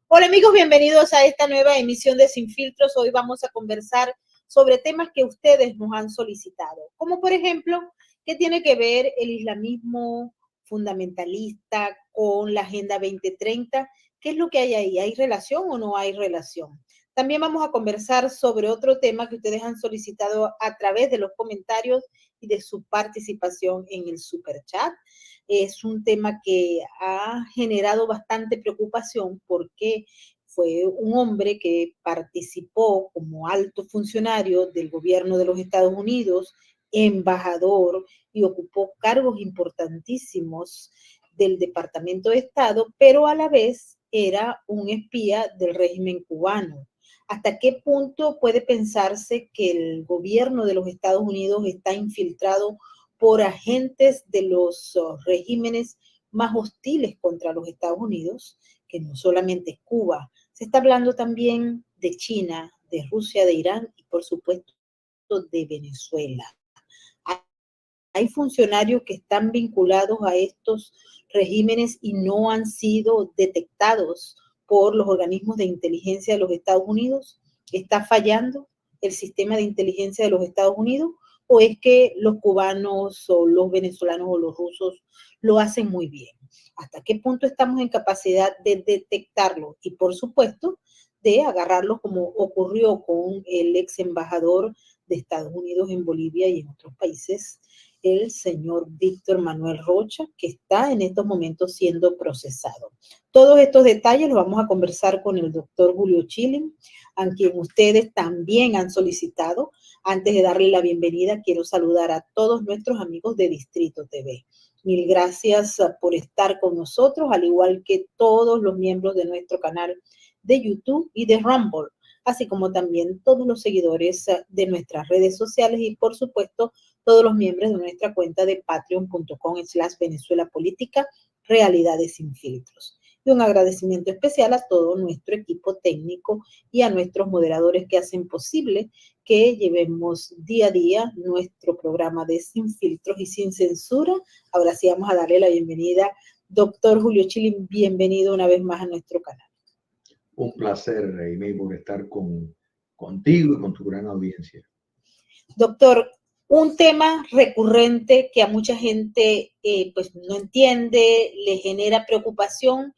Hola amigos, bienvenidos a esta nueva emisión de Sin Filtros. Hoy vamos a conversar sobre temas que ustedes nos han solicitado, como por ejemplo, ¿qué tiene que ver el islamismo fundamentalista con la Agenda 2030? ¿Qué es lo que hay ahí? ¿Hay relación o no hay relación? También vamos a conversar sobre otro tema que ustedes han solicitado a través de los comentarios y de su participación en el superchat. Es un tema que ha generado bastante preocupación porque fue un hombre que participó como alto funcionario del gobierno de los Estados Unidos, embajador, y ocupó cargos importantísimos del Departamento de Estado, pero a la vez era un espía del régimen cubano. ¿Hasta qué punto puede pensarse que el gobierno de los Estados Unidos está infiltrado por agentes de los regímenes más hostiles contra los Estados Unidos, que no solamente es Cuba? Se está hablando también de China, de Rusia, de Irán y por supuesto de Venezuela. Hay funcionarios que están vinculados a estos regímenes y no han sido detectados por los organismos de inteligencia de los Estados Unidos. ¿Está fallando el sistema de inteligencia de los Estados Unidos? ¿O es que los cubanos o los venezolanos o los rusos lo hacen muy bien? ¿Hasta qué punto estamos en capacidad de detectarlo? Y por supuesto, de agarrarlo como ocurrió con el ex embajador de Estados Unidos en Bolivia y en otros países, el señor Víctor Manuel Rocha, que está en estos momentos siendo procesado. Todos estos detalles los vamos a conversar con el doctor Julio Chilin, a quien ustedes también han solicitado. Antes de darle la bienvenida, quiero saludar a todos nuestros amigos de Distrito TV. Mil gracias por estar con nosotros, al igual que todos los miembros de nuestro canal de YouTube y de Rumble, así como también todos los seguidores de nuestras redes sociales y, por supuesto, todos los miembros de nuestra cuenta de patreon.com/Venezuela Política, Realidades Sin Filtros. Y un agradecimiento especial a todo nuestro equipo técnico y a nuestros moderadores que hacen posible que llevemos día a día nuestro programa de Sin Filtros y Sin Censura. Ahora sí vamos a darle la bienvenida, doctor Julio Chilin, bienvenido una vez más a nuestro canal. Un placer, Amy, por estar contigo y con tu gran audiencia. Doctor, un tema recurrente que a mucha gente pues no entiende, le genera preocupación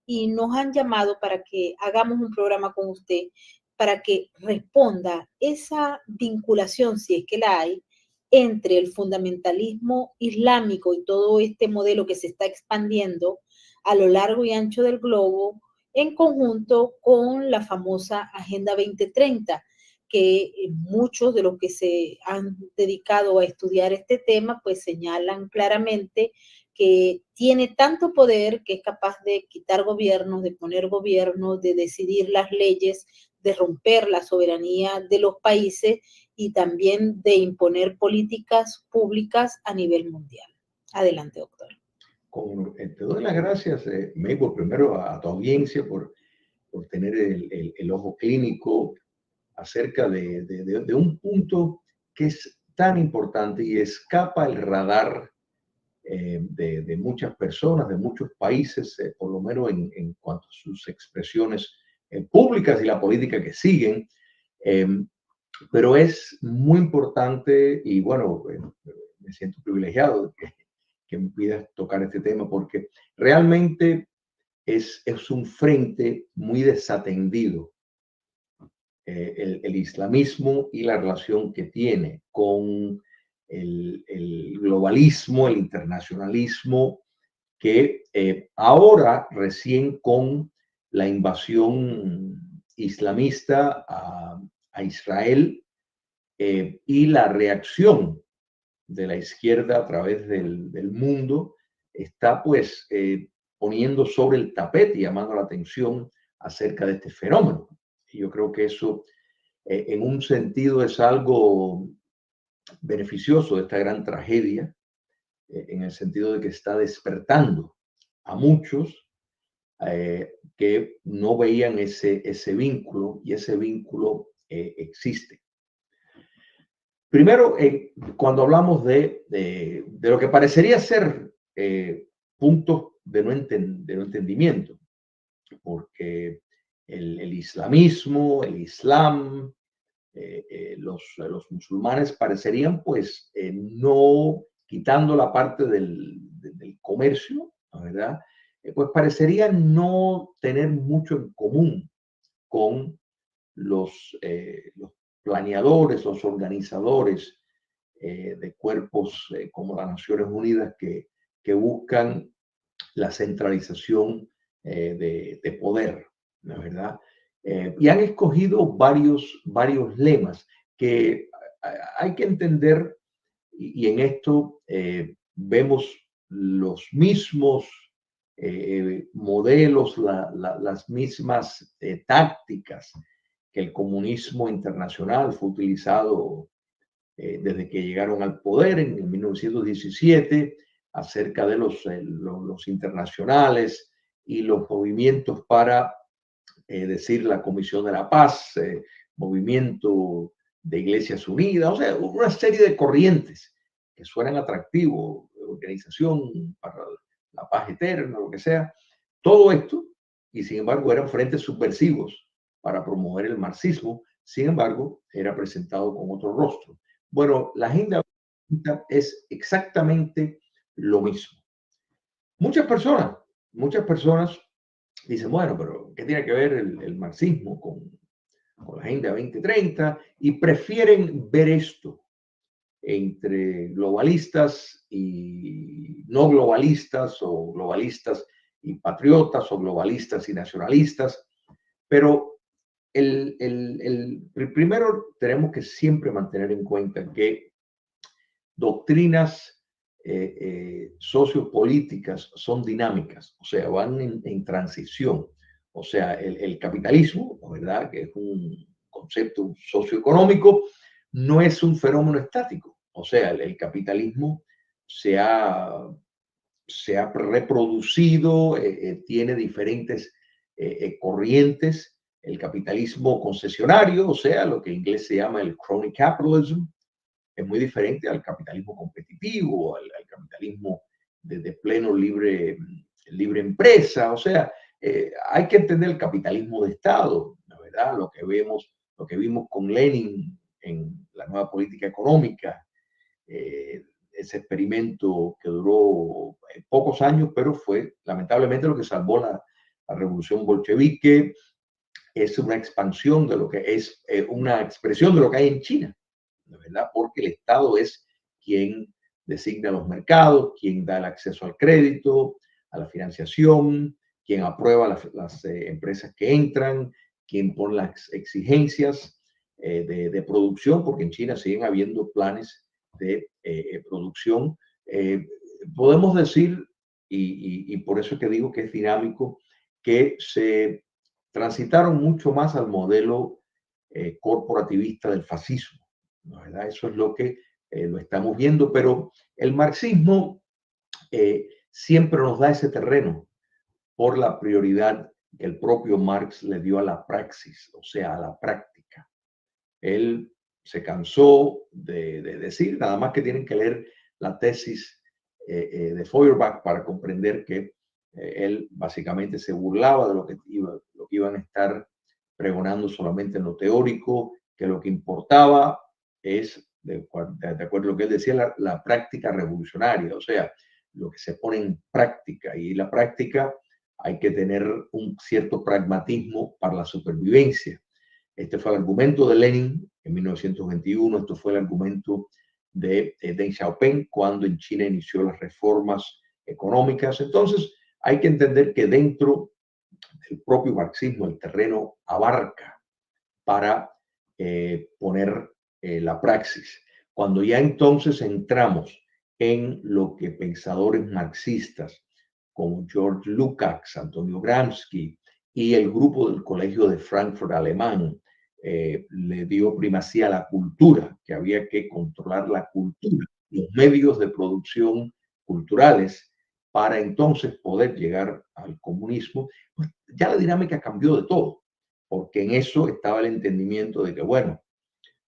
y nos han llamado para que hagamos un programa con usted para que responda esa vinculación, si es que la hay, entre el fundamentalismo islámico y todo este modelo que se está expandiendo a lo largo y ancho del globo en conjunto con la famosa Agenda 2030, que muchos de los que se han dedicado a estudiar este tema pues señalan claramente que tiene tanto poder que es capaz de quitar gobiernos, de poner gobiernos, de decidir las leyes, de romper la soberanía de los países y también de imponer políticas públicas a nivel mundial. Adelante, doctor. Te doy las gracias, May, por primero a tu audiencia, por tener el ojo clínico acerca de un punto que es tan importante y escapa el radar de muchas personas, de muchos países, por lo menos en cuanto a sus expresiones públicas y la política que siguen. Pero es muy importante y bueno, me siento privilegiado que me pidas tocar este tema porque realmente es un frente muy desatendido. El islamismo y la relación que tiene con el globalismo, el internacionalismo, que ahora recién con la invasión islamista a Israel y la reacción de la izquierda a través del mundo, está pues poniendo sobre el tapete y llamando la atención acerca de este fenómeno. Y yo creo que eso en un sentido es algo beneficioso de esta gran tragedia, en el sentido de que está despertando a muchos que no veían ese vínculo y ese vínculo existe. Primero, cuando hablamos de lo que parecería ser puntos de no entendimiento, porque el islamismo, el islam, los musulmanes parecerían, pues, no quitando la parte del comercio, ¿la verdad? Pues parecerían no tener mucho en común con los planeadores, los organizadores de cuerpos como las Naciones Unidas que buscan la centralización de poder, ¿la verdad? Y han escogido varios lemas que hay que entender y en esto vemos los mismos modelos, las mismas tácticas que el comunismo internacional fue utilizado desde que llegaron al poder en 1917 acerca de los internacionales y los movimientos para decir la Comisión de la Paz, movimiento de Iglesias Unidas, o sea, una serie de corrientes que suenan atractivos, organización para la paz eterna, lo que sea, todo esto, y sin embargo eran frentes subversivos para promover el marxismo, sin embargo, era presentado con otro rostro. Bueno, la Agenda es exactamente lo mismo. Muchas personas dicen, bueno, pero ¿qué tiene que ver el marxismo con la Agenda 2030? Y prefieren ver esto entre globalistas y no globalistas, o globalistas y patriotas, o globalistas y nacionalistas. Pero primero tenemos que siempre mantener en cuenta que doctrinas sociopolíticas son dinámicas, o sea, van en transición. O sea, el capitalismo, ¿verdad? Que es un concepto socioeconómico, no es un fenómeno estático. O sea, el capitalismo se ha, se ha reproducido, tiene diferentes corrientes. El capitalismo concesionario, o sea, lo que en inglés se llama el crony capitalism, es muy diferente al capitalismo competitivo, al capitalismo de pleno libre empresa. O sea, hay que entender el capitalismo de Estado, la verdad, lo que vimos con Lenin en la nueva política económica, ese experimento que duró pocos años, pero fue lamentablemente lo que salvó la revolución bolchevique. Es una expansión de lo que es una expresión de lo que hay en China, ¿de verdad? Porque el Estado es quien designa los mercados, quien da el acceso al crédito, a la financiación, quien aprueba las empresas que entran, quien pone las exigencias de producción, porque en China siguen habiendo planes de producción. Podemos decir, y por eso es que digo que es dinámico, que se transitaron mucho más al modelo corporativista del fascismo, ¿no? ¿Verdad? Eso es lo que lo estamos viendo, pero el marxismo siempre nos da ese terreno por la prioridad que el propio Marx le dio a la praxis, o sea, a la práctica. Él se cansó de decir, nada más que tienen que leer la tesis de Feuerbach para comprender que él básicamente se burlaba de lo que iban a estar pregonando solamente en lo teórico, que lo que importaba es, de acuerdo a lo que él decía, la práctica revolucionaria, o sea, lo que se pone en práctica. Y la práctica hay que tener un cierto pragmatismo para la supervivencia. Este fue el argumento de Lenin en 1921, esto fue el argumento de Deng Xiaoping cuando en China inició las reformas económicas. Entonces, hay que entender que dentro del propio marxismo el terreno abarca para poner la praxis. Cuando ya entonces entramos en lo que pensadores marxistas como George Lukács, Antonio Gramsci y el grupo del Colegio de Frankfurt alemán le dio primacía a la cultura, que había que controlar la cultura, los medios de producción culturales, para entonces poder llegar al comunismo. Pues ya la dinámica cambió de todo, porque en eso estaba el entendimiento de que, bueno,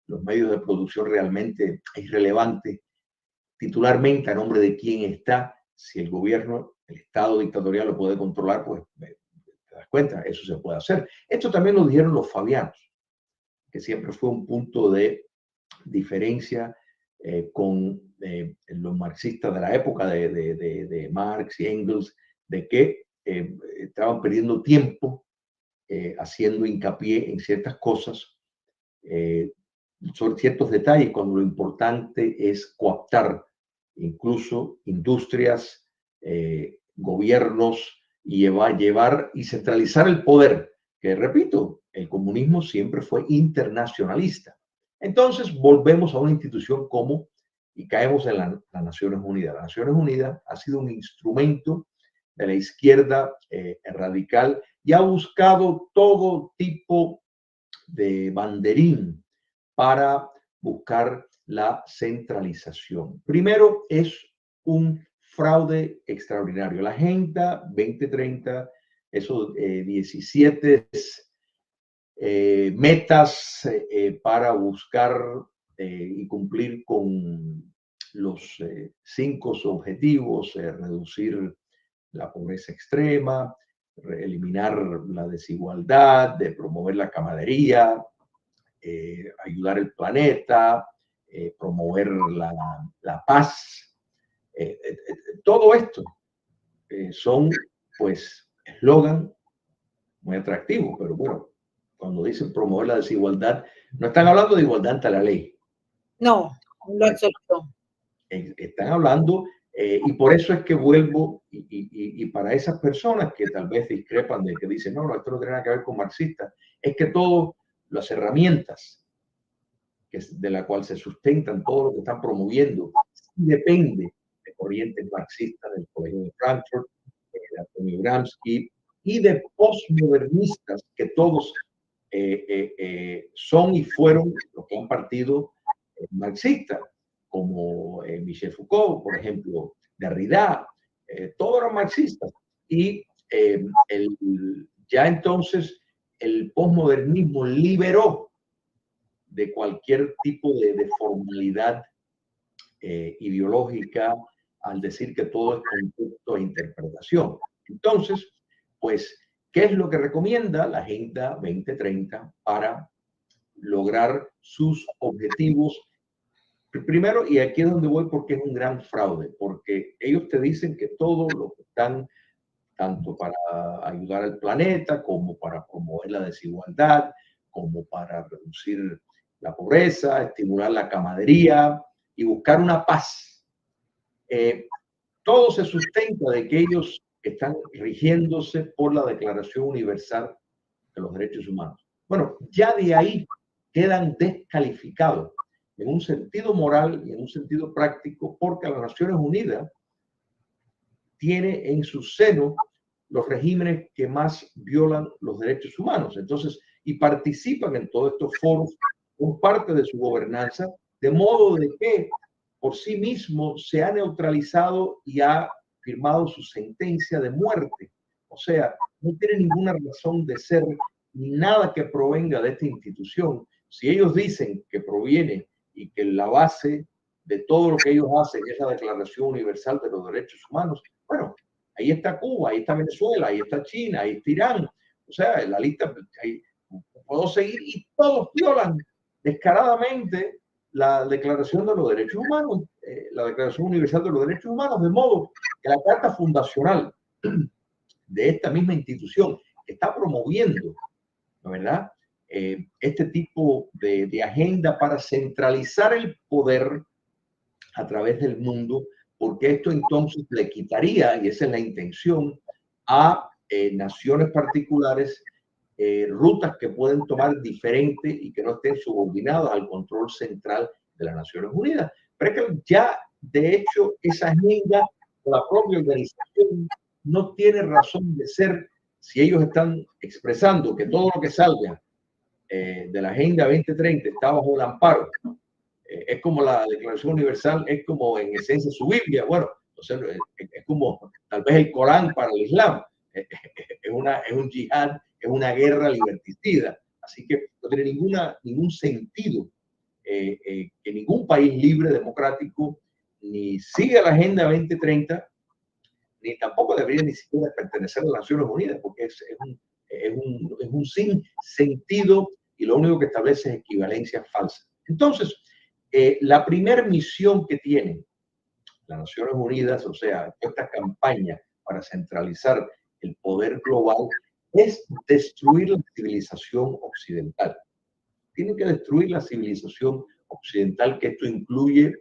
los medios de producción realmente es irrelevante titularmente a nombre de quién está. Si el gobierno, el Estado dictatorial lo puede controlar, pues te das cuenta, eso se puede hacer. Esto también lo dijeron los fabianos, que siempre fue un punto de diferencia con los marxistas de la época de Marx y Engels, de que estaban perdiendo tiempo haciendo hincapié en ciertas cosas, sobre ciertos detalles, cuando lo importante es coaptar incluso industrias, gobiernos, y llevar y centralizar el poder, que repito, el comunismo siempre fue internacionalista. Entonces volvemos a una institución como, y caemos en las Naciones Unidas. Las Naciones Unidas ha sido un instrumento de la izquierda radical y ha buscado todo tipo de banderín para buscar la centralización. Primero, es un fraude extraordinario. La Agenda 2030, esos 17 metas para buscar y cumplir con los 5 objetivos, reducir la pobreza extrema, eliminar la desigualdad, de promover la camaradería, ayudar al planeta, promover la paz. Todo esto son, pues, eslogan muy atractivos, pero bueno, cuando dicen promover la desigualdad, no están hablando de igualdad ante la ley. No, lo absoluto. Están hablando, y por eso es que vuelvo, y para esas personas que tal vez discrepan de que dicen, no, esto no tiene nada que ver con marxistas, es que todas las herramientas de la cual se sustentan todo lo que están promoviendo, depende de corrientes marxistas del Colegio de Frankfurt, de Antonio Gramsci, y de postmodernistas que todos son y fueron los que han partido marxistas, como Michel Foucault, por ejemplo, Derrida, todos eran marxistas. Y ya entonces el postmodernismo liberó de cualquier tipo de formalidad ideológica al decir que todo es concepto e interpretación. Entonces, pues, ¿qué es lo que recomienda la Agenda 2030 para lograr sus objetivos? Primero, y aquí es donde voy porque es un gran fraude, porque ellos te dicen que todo lo que están, tanto para ayudar al planeta, como para promover la desigualdad, como para reducir la pobreza, estimular la camaradería y buscar una paz. Todo se sustenta de que ellos están rigiéndose por la Declaración Universal de los Derechos Humanos. Bueno, ya de ahí quedan descalificados en un sentido moral y en un sentido práctico, porque las Naciones Unidas tiene en su seno los regímenes que más violan los derechos humanos. Entonces, y participan en todos estos foros con parte de su gobernanza, de modo de que por sí mismo se ha neutralizado y ha firmado su sentencia de muerte. O sea, no tiene ninguna razón de ser ni nada que provenga de esta institución. Si ellos dicen que proviene y que la base de todo lo que ellos hacen es la Declaración Universal de los Derechos Humanos, bueno, ahí está Cuba, ahí está Venezuela, ahí está China, ahí está Irán. O sea, en la lista ahí, puedo seguir, y todos violan descaradamente la Declaración de los Derechos Humanos, la Declaración Universal de los Derechos Humanos, de modo que la Carta Fundacional de esta misma institución está promoviendo, ¿verdad?, este tipo de agenda para centralizar el poder a través del mundo, porque esto entonces le quitaría, y esa es la intención, a naciones particulares rutas que pueden tomar diferente y que no estén subordinadas al control central de las Naciones Unidas. Pero es que ya, de hecho, esa agenda, la propia organización, no tiene razón de ser si ellos están expresando que todo lo que salga de la Agenda 2030 está bajo el amparo. Es como la Declaración Universal, es como en esencia su Biblia. Bueno, entonces es como tal vez el Corán para el Islam. Es un yihad, es una guerra liberticida. Así que no tiene ningún sentido que ningún país libre, democrático, ni sigue la Agenda 2030, ni tampoco debería ni siquiera pertenecer a las Naciones Unidas, porque es un sin sentido y lo único que establece es equivalencia falsa. Entonces, la primera misión que tienen las Naciones Unidas, o sea, esta campaña para centralizar el poder global, es destruir la civilización occidental. Tienen que destruir la civilización occidental, que esto incluye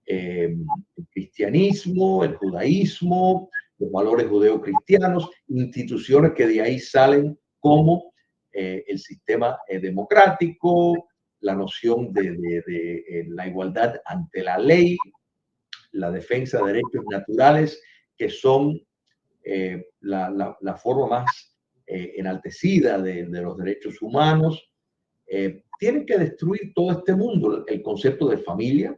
el cristianismo, el judaísmo, los valores judeocristianos, instituciones que de ahí salen como el sistema democrático, la noción de la igualdad ante la ley, la defensa de derechos naturales, que son la forma más enaltecida de los derechos humanos. Tienen que destruir todo este mundo, el concepto de familia,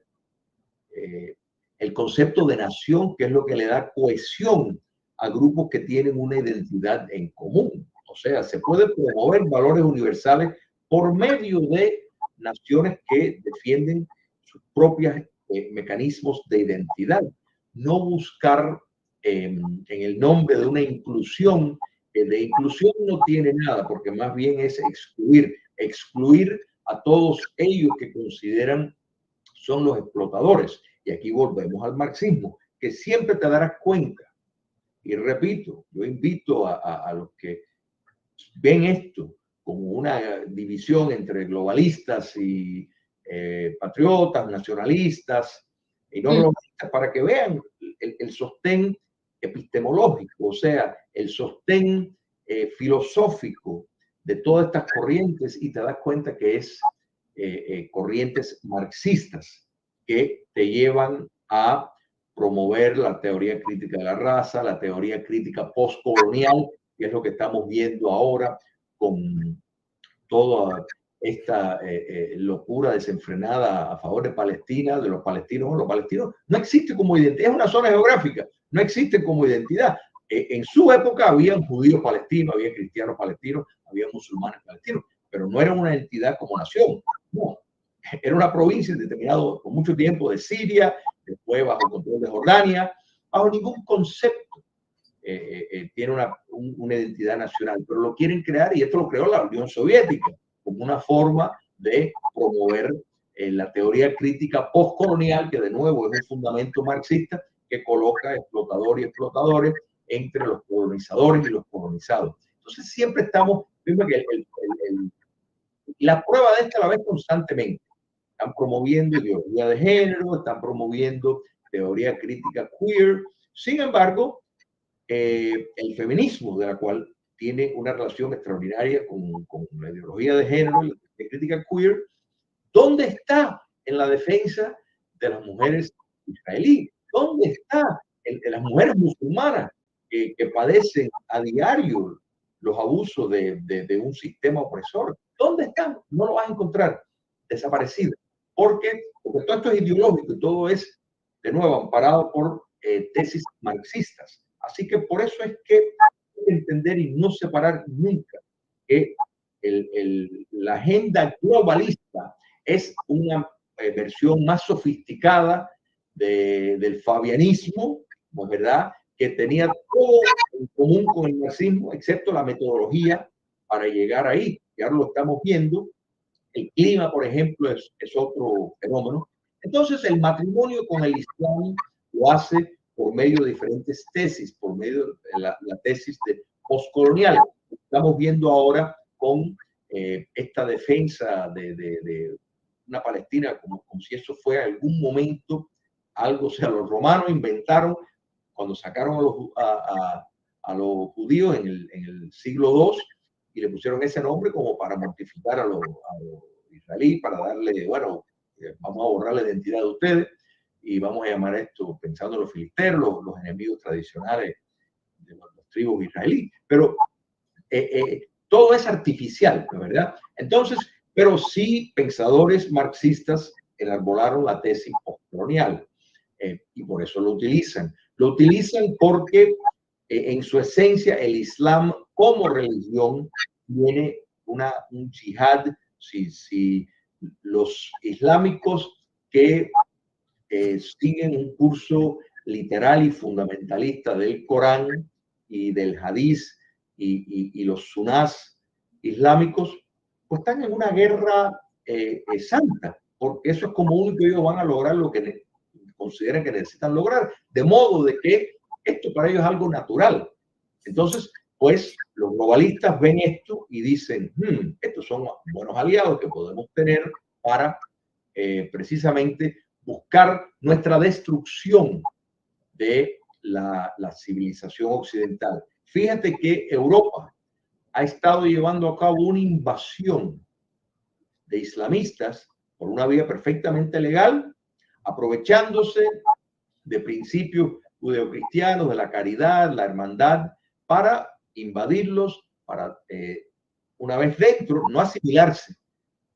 el concepto de nación, que es lo que le da cohesión a grupos que tienen una identidad en común. O sea, se puede promover valores universales por medio de naciones que defienden sus propios mecanismos de identidad. No buscar en el nombre de una inclusión, que de inclusión no tiene nada, porque más bien es excluir a todos ellos que consideran son los explotadores. Y aquí volvemos al marxismo, que siempre te darás cuenta. Y repito, yo invito a los que ven esto como una división entre globalistas y patriotas, nacionalistas y no globalistas, para que vean el sostén epistemológico, o sea, el sostén filosófico de todas estas corrientes, y te das cuenta que es corrientes marxistas que te llevan a promover la teoría crítica de la raza, la teoría crítica postcolonial, que es lo que estamos viendo ahora con toda esta locura desenfrenada a favor de Palestina, de los palestinos. Los palestinos no existen como identidad, es una zona geográfica, no existen como identidad. En su época habían judíos palestinos, había cristianos palestinos, había musulmanes palestinos, pero no era una entidad como nación, no. Era una provincia determinada por mucho tiempo de Siria, después bajo control de Jordania, bajo ningún concepto tiene una identidad nacional, pero lo quieren crear, y esto lo creó la Unión Soviética como una forma de promover la teoría crítica postcolonial, que de nuevo es un fundamento marxista que coloca explotadores y explotadores entre los colonizadores y los colonizados. Entonces siempre estamos viendo que la prueba de esta la ves constantemente. Están promoviendo ideología de género, están promoviendo teoría crítica queer. Sin embargo, el feminismo, de la cual tiene una relación extraordinaria con la ideología de género y la crítica queer, ¿dónde está en la defensa de las mujeres israelíes? ¿Dónde está en las mujeres musulmanas que padecen a diario los abusos de un sistema opresor? ¿Dónde están? No lo vas a encontrar, desaparecido. Porque todo esto es ideológico y todo es, de nuevo, amparado por tesis marxistas. Así que por eso es que hay que entender y no separar nunca que la agenda globalista es una versión más sofisticada del fabianismo, ¿verdad? Que tenía todo en común con el marxismo, excepto la metodología para llegar ahí. Y ahora lo estamos viendo. El clima, por ejemplo, es otro fenómeno. Entonces, el matrimonio con el Islam lo hace por medio de diferentes tesis, por medio de la tesis de postcolonial. Estamos viendo ahora con esta defensa de una Palestina como si eso fuera algún momento algo. O sea, los romanos inventaron, cuando sacaron a los judíos en el siglo II, y le pusieron ese nombre como para mortificar a los israelíes, para darle, bueno, vamos a borrar la identidad de ustedes y vamos a llamar esto, pensando en los filisteos, los enemigos tradicionales de los tribus israelíes. Pero todo es artificial, ¿verdad? Entonces, pero sí pensadores marxistas enarbolaron la tesis postcolonial y por eso lo utilizan. Lo utilizan porque en su esencia el Islam como religión tiene un yihad, si los islámicos que siguen un curso literal y fundamentalista del Corán y del Hadís y los sunás islámicos, pues están en una guerra santa, porque eso es como único ellos van a lograr lo que consideran que necesitan lograr, de modo de que esto para ellos es algo natural. Entonces, pues los globalistas ven esto y dicen, estos son buenos aliados que podemos tener para precisamente buscar nuestra destrucción de la civilización occidental. Fíjate que Europa ha estado llevando a cabo una invasión de islamistas por una vía perfectamente legal, aprovechándose de principios judeocristianos, de la caridad, la hermandad, para invadirlos, para una vez dentro, no asimilarse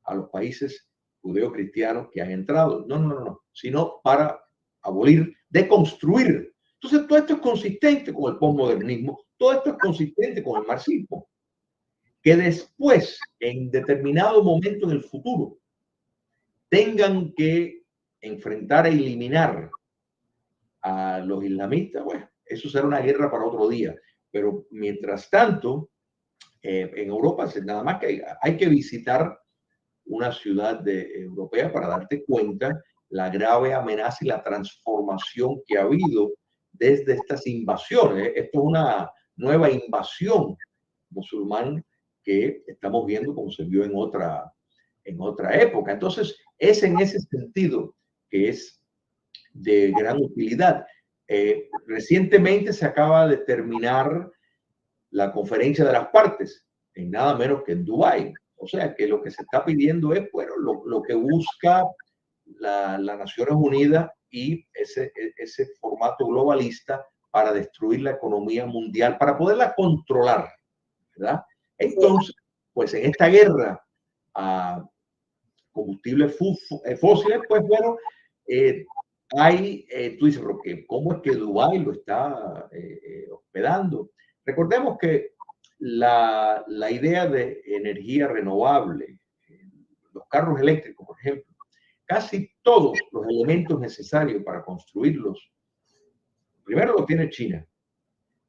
a los países judeocristianos que han entrado, no, sino para abolir, deconstruir. Entonces, todo esto es consistente con el posmodernismo, todo esto es consistente con el marxismo. Que después, en determinado momento en el futuro, tengan que enfrentar e eliminar a los islamistas, bueno, eso será una guerra para otro día. Pero mientras tanto, en Europa, nada más que hay que visitar una ciudad europea para darte cuenta la grave amenaza y la transformación que ha habido desde estas invasiones. Esto es una nueva invasión musulmana que estamos viendo como se vio en otra época. Entonces, es en ese sentido que es de gran utilidad. Recientemente se acaba de terminar la conferencia de las partes, en nada menos que en Dubái. O sea que lo que se está pidiendo es, bueno, lo que busca las Naciones Unidas y ese formato globalista para destruir la economía mundial, para poderla controlar, ¿verdad? Entonces, pues en esta guerra a combustibles fósiles, pues bueno, tú dices, ¿cómo es que Dubái lo está hospedando? Recordemos que la idea de energía renovable, los carros eléctricos, por ejemplo, casi todos los elementos necesarios para construirlos, primero lo tiene China,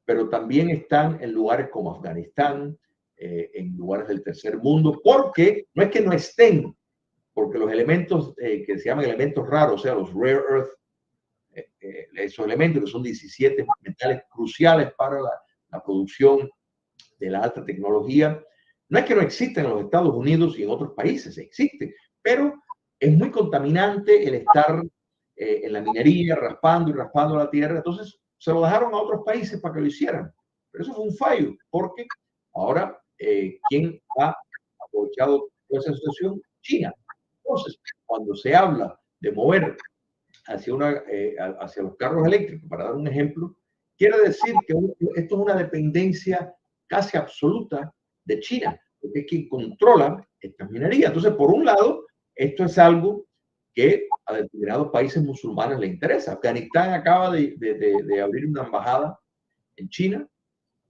pero también están en lugares como Afganistán, en lugares del tercer mundo, porque no es que no estén, porque los elementos que se llaman elementos raros, o sea, los rare earth, esos elementos que son 17 metales cruciales para la producción de la alta tecnología, no es que no existen en los Estados Unidos y en otros países, existe, pero es muy contaminante el estar en la minería, raspando y raspando la tierra. Entonces se lo dejaron a otros países para que lo hicieran. Pero eso fue un fallo, porque ahora, ¿quién ha aprovechado toda esa situación? China. Entonces, cuando se habla de mover hacia los carros eléctricos, para dar un ejemplo, quiere decir que esto es una dependencia casi absoluta de China, porque es quien controla esta minería. Entonces, por un lado, esto es algo que a determinados países musulmanes les interesa. Afganistán acaba de abrir una embajada en China,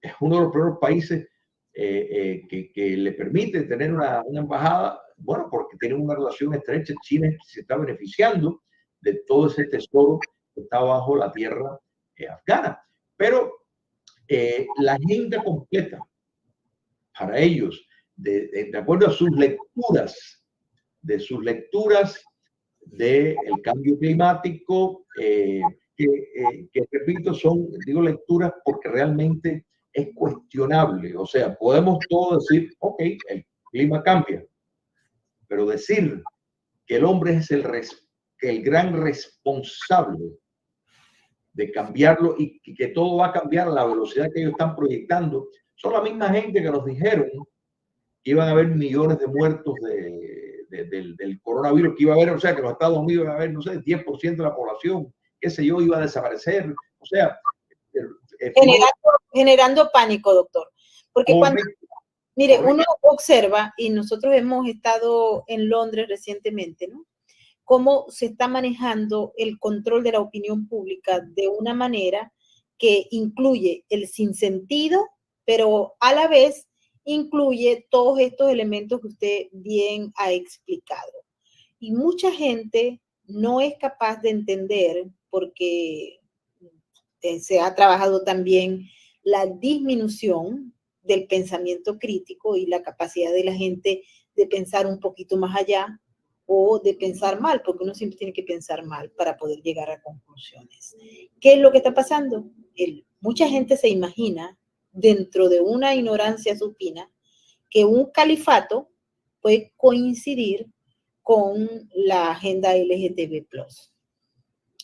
es uno de los primeros países que le permite tener una embajada, bueno, porque tiene una relación estrecha. China se está beneficiando de todo ese tesoro que está bajo la tierra afgana. Pero la agenda completa para ellos, de acuerdo a sus lecturas, del cambio climático, que repito, digo lecturas porque realmente es cuestionable. O sea, podemos todos decir, ok, el clima cambia, pero decir que el hombre es el gran responsable de cambiarlo y que todo va a cambiar a la velocidad que ellos están proyectando, son la misma gente que nos dijeron que iban a haber millones de muertos del coronavirus, que iba a haber, o sea, que los Estados Unidos iba a haber, no sé, 10% de la población, qué sé yo, iba a desaparecer. O sea, generando pánico, doctor. Porque cuando, mire, uno observa, y nosotros hemos estado en Londres recientemente, ¿no? Cómo se está manejando el control de la opinión pública de una manera que incluye el sinsentido, pero a la vez incluye todos estos elementos que usted bien ha explicado. Y mucha gente no es capaz de entender, porque se ha trabajado también la disminución del pensamiento crítico y la capacidad de la gente de pensar un poquito más allá o de pensar mal, porque uno siempre tiene que pensar mal para poder llegar a conclusiones. ¿Qué es lo que está pasando? Mucha gente se imagina, dentro de una ignorancia supina, que un califato puede coincidir con la agenda LGTB+.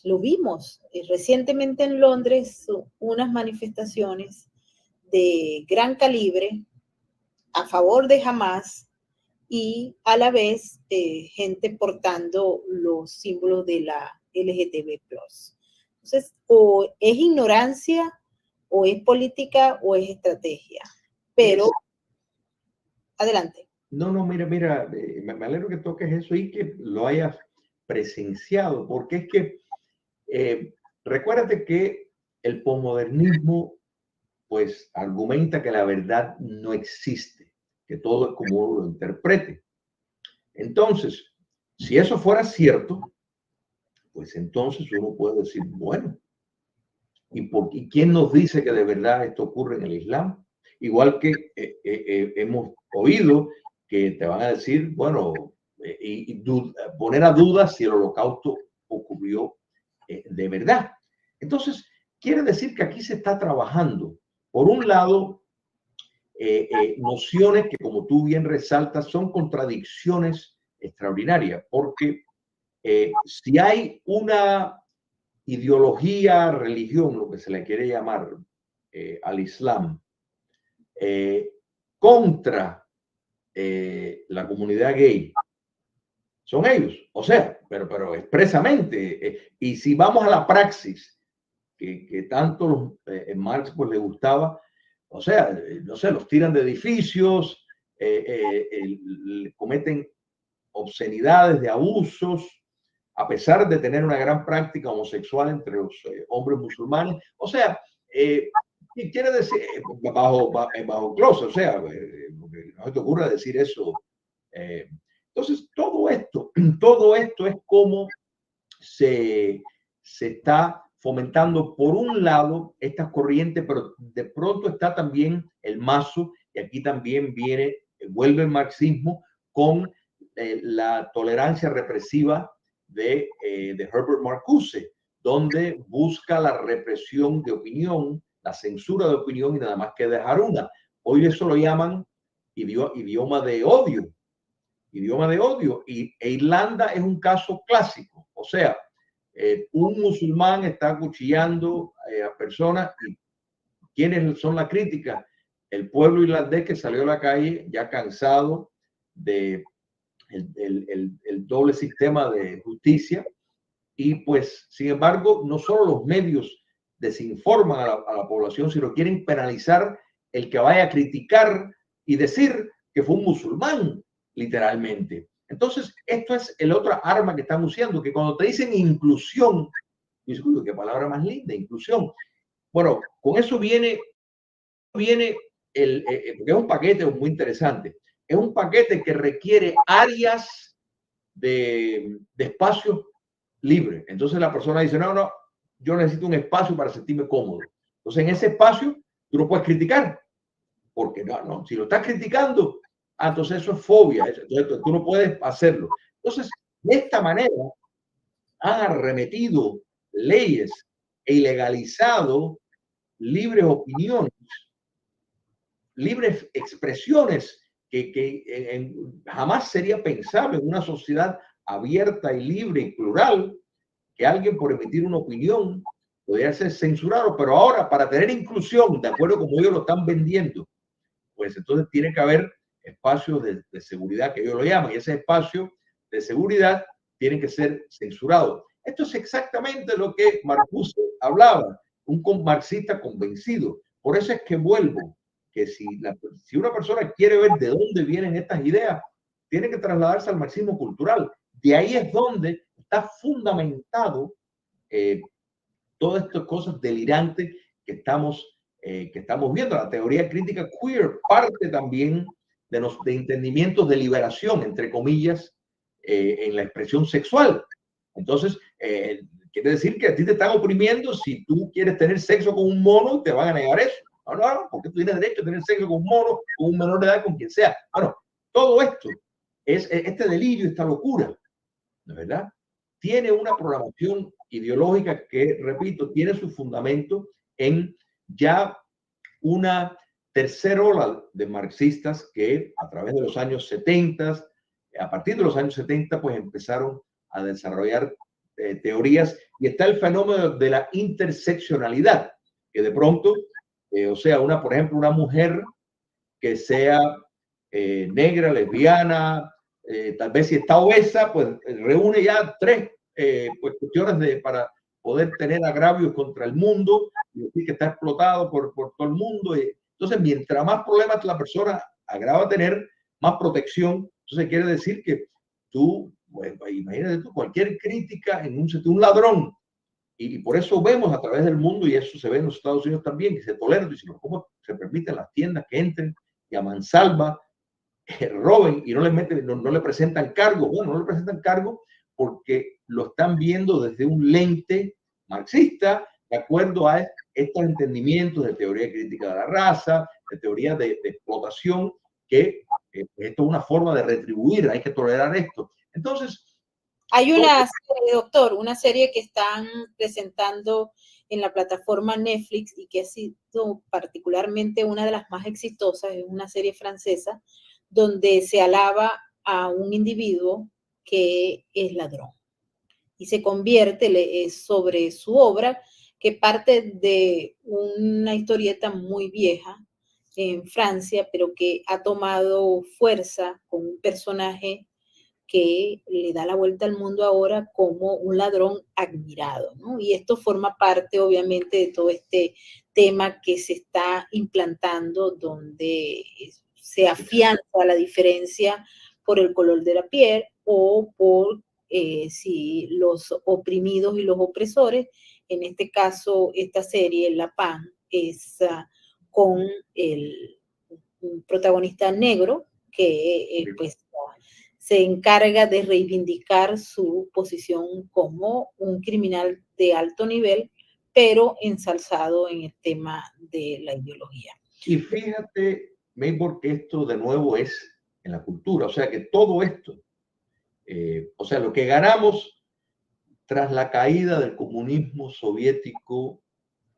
Lo vimos recientemente en Londres, unas manifestaciones de gran calibre a favor de Hamas y a la vez gente portando los símbolos de la LGTB+. Entonces, o es ignorancia, o es política, o es estrategia. Pero, adelante. No, mira, me alegro que toques eso y que lo hayas presenciado, porque es que recuérdate que el posmodernismo pues argumenta que la verdad no existe, que todo es como uno lo interprete. Entonces, si eso fuera cierto, pues entonces uno puede decir, bueno, ¿y quién nos dice que de verdad esto ocurre en el Islam? Igual que hemos oído que te van a decir, bueno, poner a duda si el holocausto ocurrió de verdad. Entonces, quiere decir que aquí se está trabajando, por un lado, nociones que, como tú bien resaltas, son contradicciones extraordinarias, porque si hay una ideología, religión, lo que se le quiere llamar al Islam, contra la comunidad gay, son ellos. O sea, pero expresamente. Y si vamos a la praxis, que tanto Marx pues, le gustaba, o sea, no sé, los tiran de edificios, cometen obscenidades, de abusos, a pesar de tener una gran práctica homosexual entre los hombres musulmanes. O sea, quiere decir, bajo closet, o sea, no se te ocurra decir eso. Entonces, todo esto es como se está fomentando, por un lado, estas corrientes, pero de pronto está también el mazo, y aquí también vuelve el marxismo con la tolerancia represiva de Herbert Marcuse, donde busca la represión de opinión, la censura de opinión y nada más que dejar una. Hoy eso lo llaman idioma de odio. Idioma de odio. E Irlanda es un caso clásico. O sea, un musulmán está acuchillando a personas y ¿quiénes son las críticas? El pueblo irlandés que salió a la calle ya cansado de el doble sistema de justicia y pues sin embargo no solo los medios desinforman a la población, sino quieren penalizar el que vaya a criticar y decir que fue un musulmán, literalmente. Entonces, esto es el otra arma que están usando, que cuando te dicen inclusión, dices, qué palabra más linda, inclusión. Bueno, con eso viene porque es un paquete muy interesante. Es un paquete que requiere áreas de espacio libre. Entonces la persona dice, no, yo necesito un espacio para sentirme cómodo. Entonces en ese espacio tú no puedes criticar, porque no, si lo estás criticando, entonces eso es fobia, entonces tú no puedes hacerlo. Entonces, de esta manera han arremetido leyes e ilegalizado libres opiniones, libres expresiones que jamás sería pensable en una sociedad abierta y libre y plural, que alguien por emitir una opinión podría ser censurado, pero ahora para tener inclusión, de acuerdo como ellos lo están vendiendo, pues entonces tiene que haber espacios de seguridad, que ellos lo llaman, y ese espacio de seguridad tiene que ser censurado. Esto es exactamente lo que Marcuse hablaba, un marxista convencido. Por eso es que vuelvo, que si una persona quiere ver de dónde vienen estas ideas, tiene que trasladarse al marxismo cultural. De ahí es donde está fundamentado todas estas cosas delirantes que estamos viendo. La teoría crítica queer parte también de entendimientos de liberación, entre comillas, en la expresión sexual. Entonces, quiere decir que a ti te están oprimiendo. Si tú quieres tener sexo con un mono, te van a negar eso. No, no, porque tú tienes derecho a tener sexo con un mono, con un menor de edad, con quien sea. Bueno, todo esto, este delirio, esta locura, ¿de verdad? Tiene una programación ideológica que, repito, tiene su fundamento en ya una tercera ola de marxistas que a través de los años 70, a partir de los años 70, pues empezaron a desarrollar teorías, y está el fenómeno de la interseccionalidad, que de pronto, o sea, por ejemplo, una mujer que sea negra, lesbiana, tal vez si está obesa, pues reúne ya tres pues, cuestiones para poder tener agravios contra el mundo y decir que está explotado por todo el mundo. Entonces, mientras más problemas la persona agrava tener, más protección. Entonces, quiere decir que tú, bueno, imagínate tú, cualquier crítica en un ladrón, y por eso vemos a través del mundo, y eso se ve en los Estados Unidos también, que se tolera, y cómo se permiten las tiendas que entren y a mansalva roben y no les meten, no le presentan cargo. Bueno, no le presentan cargo porque lo están viendo desde un lente marxista, de acuerdo a estos entendimientos de teoría crítica de la raza, de teoría de explotación, que esto es una forma de retribuir, hay que tolerar esto. Entonces, hay una serie, doctor, una serie que están presentando en la plataforma Netflix y que ha sido particularmente una de las más exitosas, es una serie francesa, donde se alaba a un individuo que es ladrón y se convierte sobre su obra, que parte de una historieta muy vieja en Francia, pero que ha tomado fuerza con un personaje que le da la vuelta al mundo ahora como un ladrón admirado, ¿no? Y esto forma parte, obviamente, de todo este tema que se está implantando, donde se afianza la diferencia por el color de la piel o por si los oprimidos y los opresores, en este caso, esta serie, La PAN, es con un protagonista negro que pues se encarga de reivindicar su posición como un criminal de alto nivel, pero ensalzado en el tema de la ideología. Y fíjate, Maybor, que esto de nuevo es en la cultura, o sea que todo esto, o sea, lo que ganamos tras la caída del comunismo soviético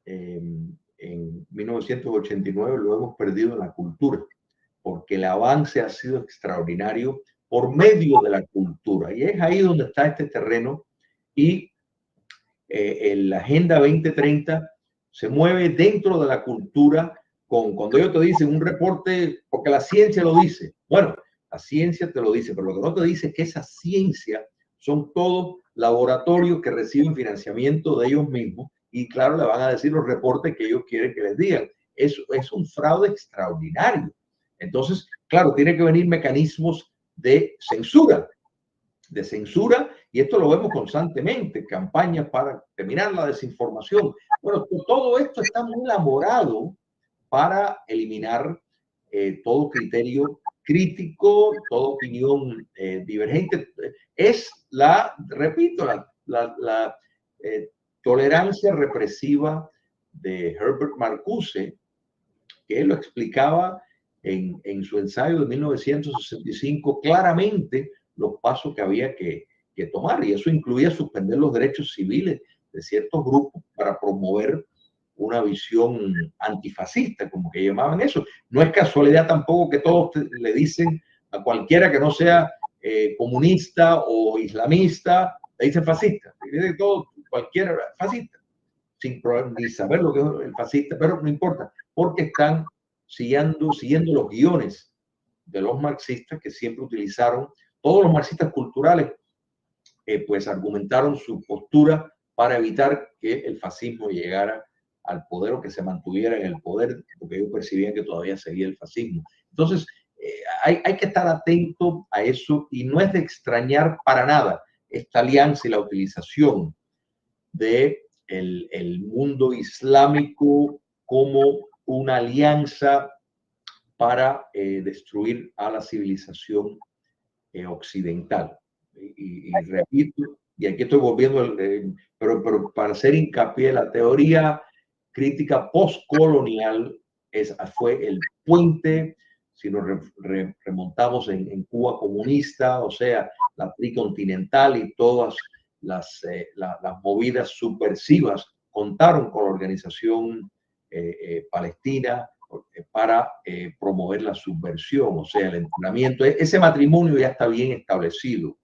en 1989 lo hemos perdido en la cultura, porque el avance ha sido extraordinario por medio de la cultura. Y es ahí donde está este terreno, y la Agenda 2030 se mueve dentro de la cultura. Cuando ellos te dicen un reporte, porque la ciencia lo dice, bueno, la ciencia te lo dice, pero lo que no te dice es que esa ciencia son todos laboratorios que reciben financiamiento de ellos mismos, y claro, le van a decir los reportes que ellos quieren que les digan. Eso es un fraude extraordinario. Entonces, claro, tiene que venir mecanismos de censura, y esto lo vemos constantemente, campañas para terminar la desinformación. Bueno, todo esto está muy elaborado para eliminar todo criterio crítico, toda opinión divergente. Es repito, la tolerancia represiva de Herbert Marcuse, que él lo explicaba en su ensayo de 1965 claramente los pasos que había que tomar, y eso incluía suspender los derechos civiles de ciertos grupos para promover una visión antifascista, como que llamaban eso. No es casualidad tampoco que todos le dicen a cualquiera que no sea comunista o islamista, le dicen fascista. Todo, cualquiera fascista, sin ni saber lo que es el fascista, pero no importa, porque están siguiendo los guiones de los marxistas, que siempre utilizaron, todos los marxistas culturales, pues argumentaron su postura para evitar que el fascismo llegara al poder o que se mantuviera en el poder, porque ellos percibían que todavía seguía el fascismo. Entonces, hay que estar atento a eso, y no es de extrañar para nada esta alianza y la utilización de el mundo islámico como una alianza para destruir a la civilización occidental. y repito, y aquí estoy volviendo, pero para hacer hincapié, la teoría crítica postcolonial fue el puente, si nos remontamos en Cuba comunista, o sea, la tricontinental y todas las movidas subversivas contaron con la organización palestina para promover la subversión, o sea, el entrenamiento. Ese matrimonio ya está bien establecido.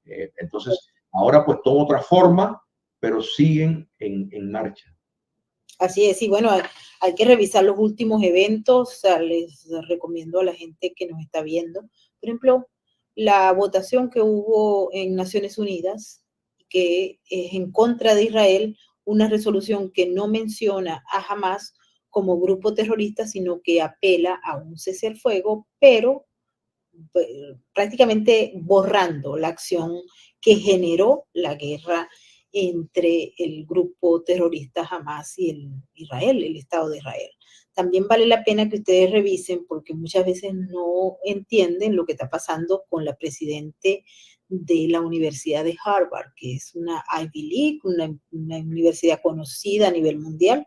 Entonces, ahora pues toma otra forma, pero siguen en marcha. Así es, y bueno, hay que revisar los últimos eventos. O sea, les recomiendo a la gente que nos está viendo, por ejemplo, la votación que hubo en Naciones Unidas, que es en contra de Israel, una resolución que no menciona a Hamas como grupo terrorista, sino que apela a un cese al fuego, pero prácticamente borrando la acción que generó la guerra entre el grupo terrorista Hamas y el Estado de Israel. También vale la pena que ustedes revisen, porque muchas veces no entienden lo que está pasando con la presidente de la Universidad de Harvard, que es una Ivy League, una universidad conocida a nivel mundial,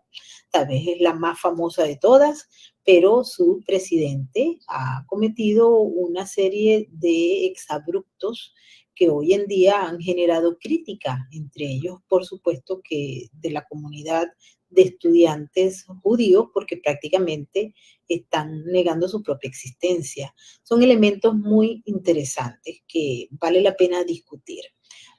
tal vez es la más famosa de todas, pero su presidente ha cometido una serie de exabruptos que hoy en día han generado crítica, entre ellos, por supuesto, que de la comunidad de estudiantes judíos, porque prácticamente están negando su propia existencia. Son elementos muy interesantes que vale la pena discutir.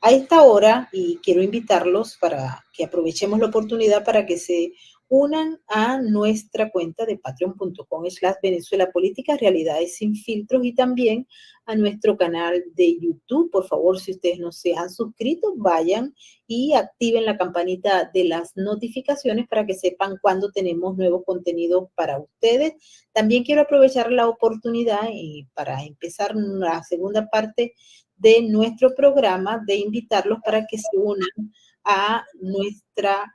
A esta hora, y quiero invitarlos para que aprovechemos la oportunidad para que se unan a nuestra cuenta de patreon.com/Venezuela Política, Realidades Sin Filtros, y también a nuestro canal de YouTube. Por favor, si ustedes no se han suscrito, vayan y activen la campanita de las notificaciones para que sepan cuando tenemos nuevo contenido para ustedes. También quiero aprovechar la oportunidad para empezar la segunda parte de nuestro programa, de invitarlos para que se unan a nuestra,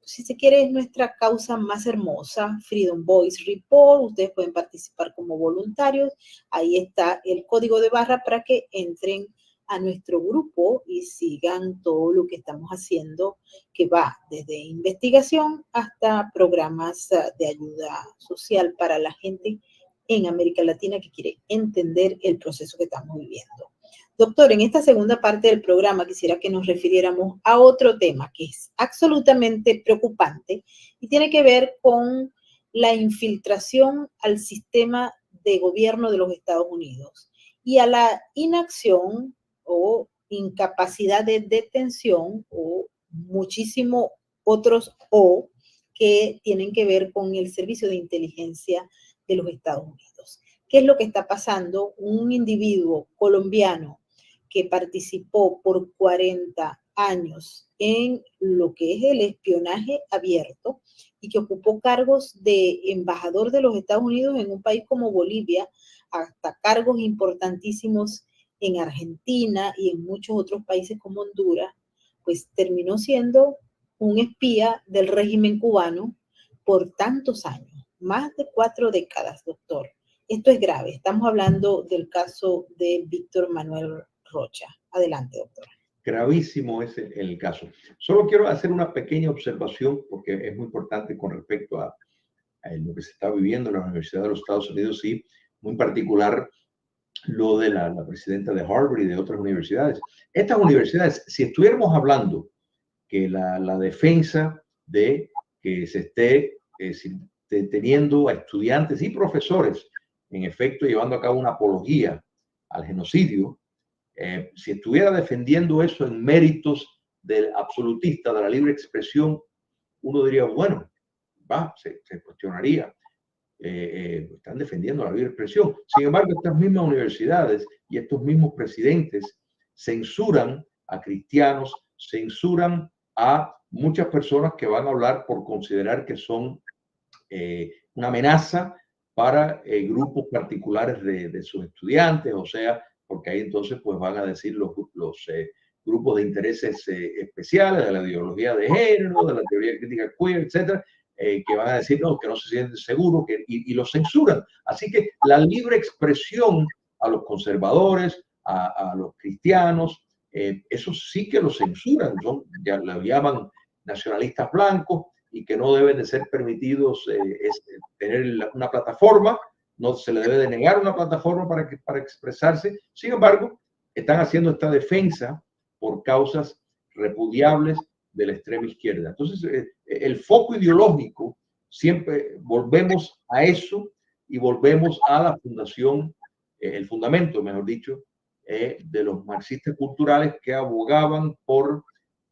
si se quiere, es nuestra causa más hermosa, Freedom Voice Report. Ustedes pueden participar como voluntarios. Ahí está el código de barra para que entren a nuestro grupo y sigan todo lo que estamos haciendo, que va desde investigación hasta programas de ayuda social para la gente en América Latina que quiere entender el proceso que estamos viviendo. Doctor, en esta segunda parte del programa quisiera que nos refiriéramos a otro tema que es absolutamente preocupante y tiene que ver con la infiltración al sistema de gobierno de los Estados Unidos y a la inacción o incapacidad de detención o muchísimos otros o que tienen que ver con el servicio de inteligencia de los Estados Unidos. ¿Qué es lo que está pasando? Un individuo colombiano que participó por 40 años en lo que es el espionaje abierto y que ocupó cargos de embajador de los Estados Unidos en un país como Bolivia, hasta cargos importantísimos en Argentina y en muchos otros países como Honduras, pues terminó siendo un espía del régimen cubano por tantos años, más de 4 décadas, doctor. Esto es grave. Estamos hablando del caso de Víctor Manuel Rocha. Adelante, doctora. Gravísimo es el caso. Solo quiero hacer una pequeña observación porque es muy importante con respecto a lo que se está viviendo en la Universidad de los Estados Unidos y muy en particular lo de la presidenta de Harvard y de otras universidades. Estas universidades, si estuviéramos hablando que la defensa de que se esté deteniendo a estudiantes y profesores, en efecto, llevando a cabo una apología al genocidio, si estuviera defendiendo eso en méritos del absolutista, de la libre expresión, uno diría, bueno, se cuestionaría. Están defendiendo la libre expresión. Sin embargo, estas mismas universidades y estos mismos presidentes censuran a cristianos, censuran a muchas personas que van a hablar por considerar que son una amenaza para grupos particulares de sus estudiantes, o sea, porque ahí entonces pues van a decir los grupos de intereses especiales de la ideología de género, de la teoría crítica queer, etcétera, que van a decir no, que no se sienten seguros y lo censuran. Así que la libre expresión a los conservadores, a los cristianos. Eso sí que lo censuran, ya lo llaman nacionalistas blancos y que no deben de ser permitidos tener una plataforma, no se le debe de negar una plataforma para expresarse. Sin embargo, están haciendo esta defensa por causas repudiables de la extrema izquierda. Entonces, el foco ideológico, siempre volvemos a eso y volvemos a la fundación, el fundamento, mejor dicho, de los marxistas culturales que abogaban por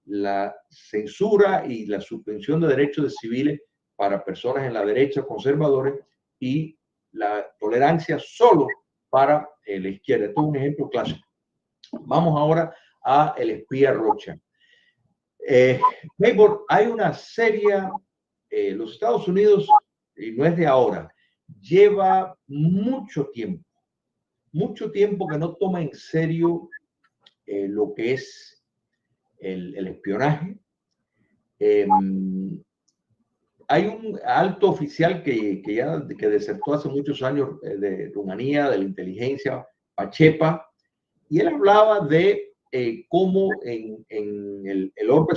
la censura y la suspensión de derechos civiles para personas en la derecha conservadores y la tolerancia solo para la izquierda. Esto es un ejemplo clásico. Vamos ahora a El espía Rocha. Hay una serie, los Estados Unidos, y no es de ahora, lleva mucho tiempo que no toma en serio lo que es el espionaje. Hay un alto oficial que desertó hace muchos años de Rumanía, de la inteligencia, Pachepa, y él hablaba de cómo en el orbe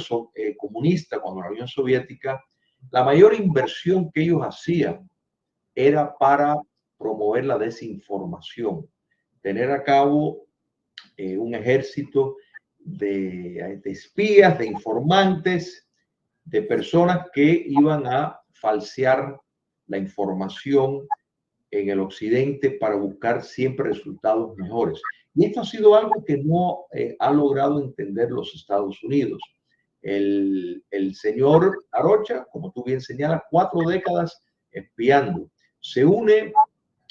comunista, cuando la Unión Soviética, la mayor inversión que ellos hacían era para promover la desinformación, tener a cabo un ejército de espías, de informantes, de personas que iban a falsear la información en el occidente para buscar siempre resultados mejores. Y esto ha sido algo que no ha logrado entender los Estados Unidos. El señor Arocha, como tú bien señalas, 4 décadas espiando, se une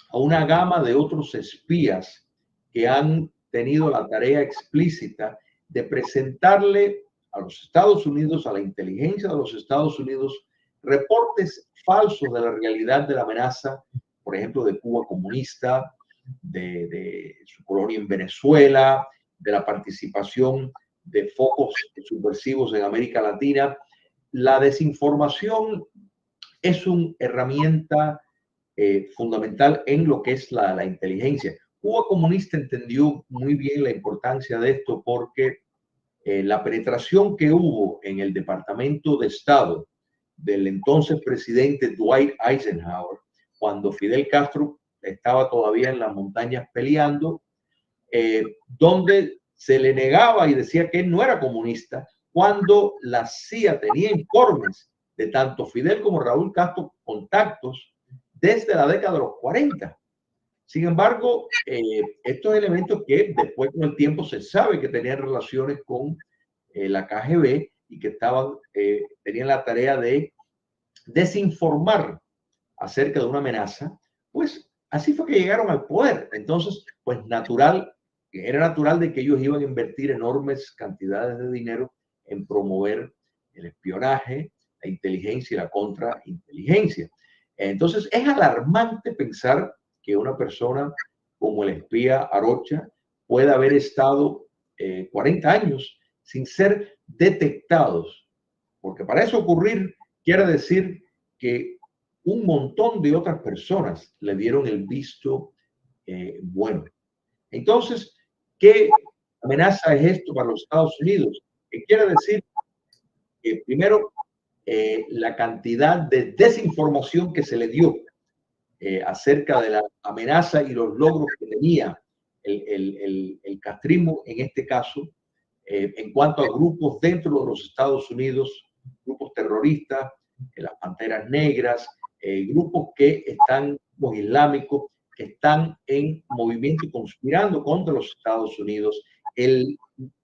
a una gama de otros espías que han tenido la tarea explícita de presentarle a los Estados Unidos, a la inteligencia de los Estados Unidos, reportes falsos de la realidad de la amenaza, por ejemplo, de Cuba comunista, de su colonia en Venezuela, de la participación de focos subversivos en América Latina. La desinformación es una herramienta fundamental en lo que es la inteligencia. Cuba comunista entendió muy bien la importancia de esto porque la penetración que hubo en el Departamento de Estado del entonces presidente Dwight Eisenhower, cuando Fidel Castro estaba todavía en las montañas peleando, donde se le negaba y decía que él no era comunista, cuando la CIA tenía informes de tanto Fidel como Raúl Castro, contactos desde la década de los 40. Sin embargo, estos elementos que después con el tiempo se sabe que tenían relaciones con la KGB y que tenían la tarea de desinformar acerca de una amenaza, pues así fue que llegaron al poder. Entonces, pues era natural de que ellos iban a invertir enormes cantidades de dinero en promover el espionaje, la inteligencia y la contrainteligencia. Entonces, es alarmante pensar que una persona como el espía Arocha pueda haber estado 40 años sin ser detectados, porque para eso ocurrir quiere decir que un montón de otras personas le dieron el visto bueno. Entonces, ¿qué amenaza es esto para los Estados Unidos? ¿Qué quiere decir? Que primero, la cantidad de desinformación que se le dio acerca de la amenaza y los logros que tenía el castrismo en este caso, en cuanto a grupos dentro de los Estados Unidos, grupos terroristas, las Panteras Negras, grupos que están, los islámicos, que están en movimiento y conspirando contra los Estados Unidos, el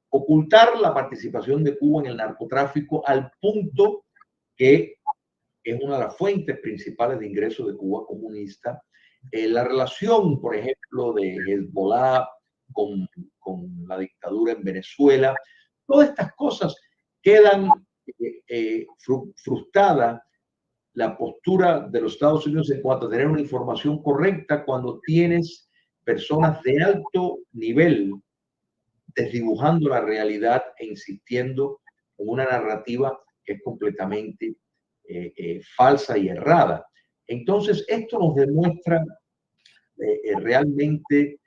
ocultar la participación de Cuba en el narcotráfico al punto que es una de las fuentes principales de ingresos de Cuba comunista, la relación, por ejemplo, de Hezbollah con la dictadura en Venezuela, todas estas cosas quedan frustrada la postura de los Estados Unidos en cuanto a tener una información correcta cuando tienes personas de alto nivel desdibujando la realidad e insistiendo en una narrativa que es completamente falsa y errada. Entonces, esto nos demuestra realmente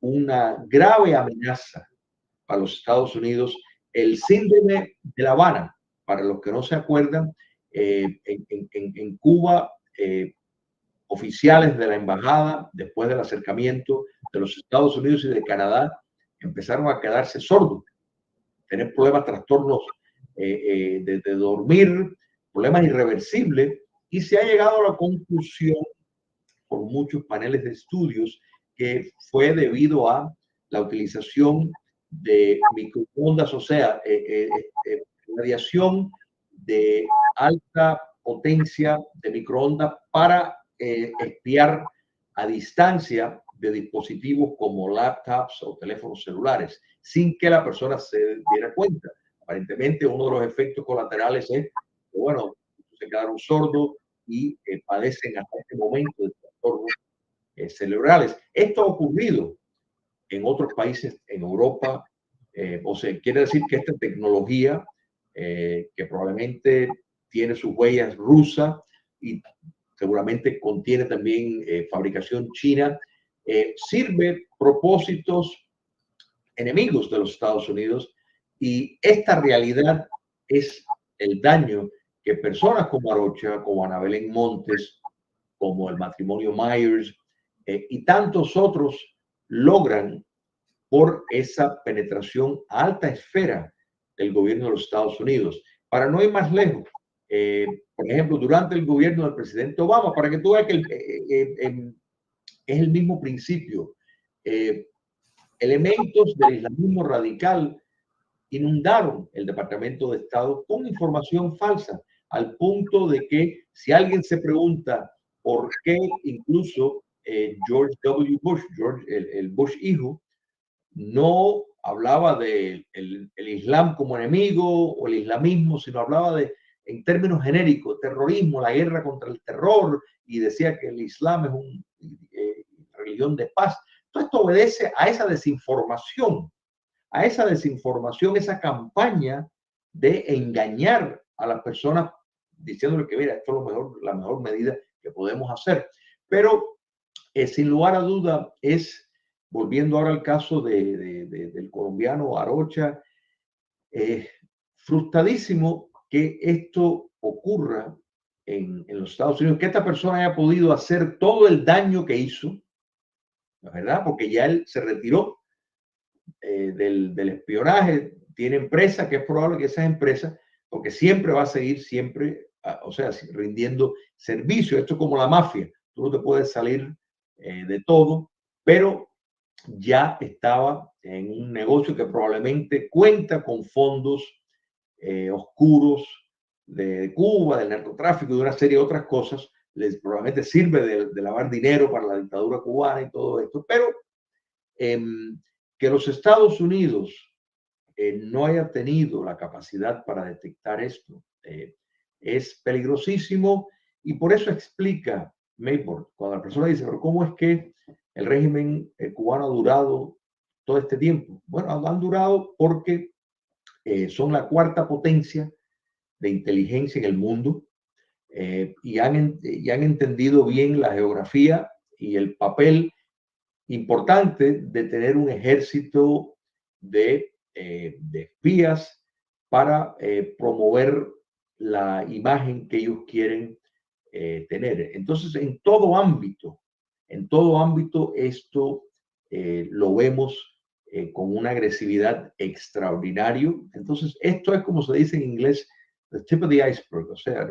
una grave amenaza para los Estados Unidos, el síndrome de La Habana. Para los que no se acuerdan, en Cuba, oficiales de la embajada, después del acercamiento de los Estados Unidos y de Canadá, empezaron a quedarse sordos, tener problemas, trastornos de dormir, problemas irreversibles, y se ha llegado a la conclusión por muchos paneles de estudios que fue debido a la utilización de microondas, o sea, radiación de alta potencia de microondas para espiar a distancia de dispositivos como laptops o teléfonos celulares, sin que la persona se diera cuenta. Aparentemente, uno de los efectos colaterales es que, bueno, se quedaron sordos y padecen hasta este momento de trastornos cerebrales. Esto ha ocurrido en otros países en Europa, o sea, quiere decir que esta tecnología, que probablemente tiene sus huellas rusas y seguramente contiene también fabricación china, sirve propósitos enemigos de los Estados Unidos, y esta realidad es el daño que personas como Arocha, como Ana Belén Montes, como el matrimonio Myers y tantos otros logran por esa penetración a alta esfera del gobierno de los Estados Unidos. Para no ir más lejos, por ejemplo, durante el gobierno del presidente Obama, para que tú veas que es el mismo principio. Elementos del islamismo radical inundaron el Departamento de Estado con información falsa, al punto de que si alguien se pregunta por qué incluso George W. Bush, el Bush hijo, no hablaba del el Islam como enemigo o el islamismo, sino hablaba en términos genéricos, terrorismo, la guerra contra el terror, y decía que el Islam es una religión de paz. Todo esto obedece a esa desinformación, esa campaña de engañar a las personas diciéndole que, mira, esto es lo mejor, la mejor medida que podemos hacer. Pero sin lugar a duda volviendo ahora al caso del colombiano Arocha, frustradísimo que esto ocurra en los Estados Unidos, que esta persona haya podido hacer todo el daño que hizo, ¿la verdad? Porque ya él se retiró del espionaje, tiene empresa, que es probable que esas empresas, porque siempre va a seguir, siempre, o sea, rindiendo servicio. Esto es como la mafia, tú no te puedes salir de todo, pero ya estaba en un negocio que probablemente cuenta con fondos oscuros de Cuba, del narcotráfico y de una serie de otras cosas. Probablemente sirve de lavar dinero para la dictadura cubana y todo esto, pero que los Estados Unidos no haya tenido la capacidad para detectar esto es peligrosísimo, y por eso explica Mayborn, cuando la persona dice, pero ¿cómo es que el régimen cubano ha durado todo este tiempo? Bueno, han durado porque son la cuarta potencia de inteligencia en el mundo, y han entendido bien la geografía y el papel importante de tener un ejército de espías para promover la imagen que ellos quieren tener. Entonces, en todo ámbito esto lo vemos con una agresividad extraordinaria. Entonces, esto es, como se dice en inglés, the tip of the iceberg. O sea,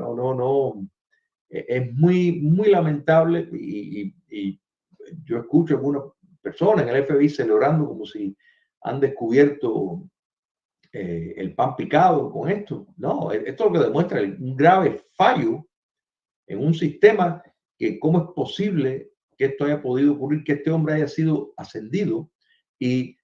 es muy, muy lamentable, y yo escucho a algunas personas en el FBI celebrando como si han descubierto el pan picado con esto. No, esto es lo que demuestra un grave fallo en un sistema, que cómo es posible que esto haya podido ocurrir, que este hombre haya sido ascendido y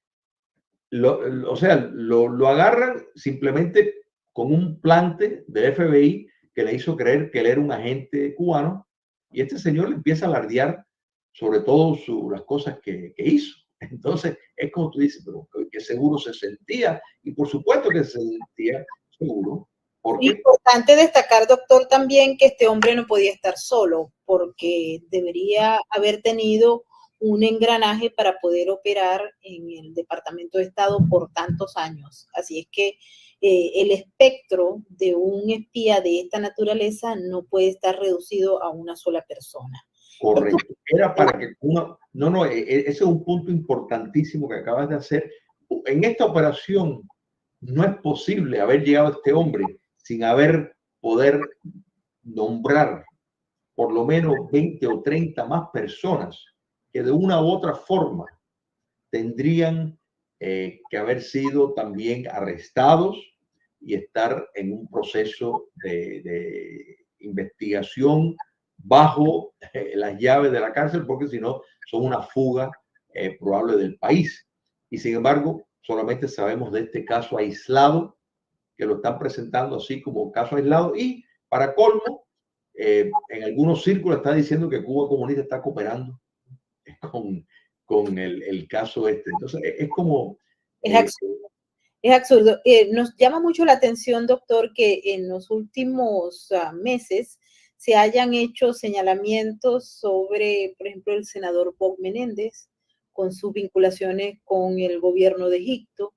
o sea, lo agarran simplemente con un plante del FBI que le hizo creer que él era un agente cubano, y este señor le empieza a alardear sobre todo las cosas que hizo. Entonces, es como tú dices, pero que seguro se sentía, y por supuesto que se sentía seguro. Porque es importante destacar, doctor, también que este hombre no podía estar solo, porque debería haber tenido un engranaje para poder operar en el Departamento de Estado por tantos años. Así es que el espectro de un espía de esta naturaleza no puede estar reducido a una sola persona. Correcto. Era para que uno, no, ese es un punto importantísimo que acabas de hacer. En esta operación no es posible haber llegado a este hombre sin haber poder nombrar por lo menos 20 o 30 más personas que de una u otra forma tendrían que haber sido también arrestados y estar en un proceso de investigación bajo las llaves de la cárcel, porque si no son una fuga probable del país. Y sin embargo, solamente sabemos de este caso aislado, que lo están presentando así como caso aislado, y para colmo, en algunos círculos está diciendo que Cuba Comunista está cooperando con el caso este. Entonces, es como... Es absurdo. Es absurdo. Nos llama mucho la atención, doctor, que en los últimos meses se hayan hecho señalamientos sobre, por ejemplo, el senador Bob Menéndez, con sus vinculaciones con el gobierno de Egipto,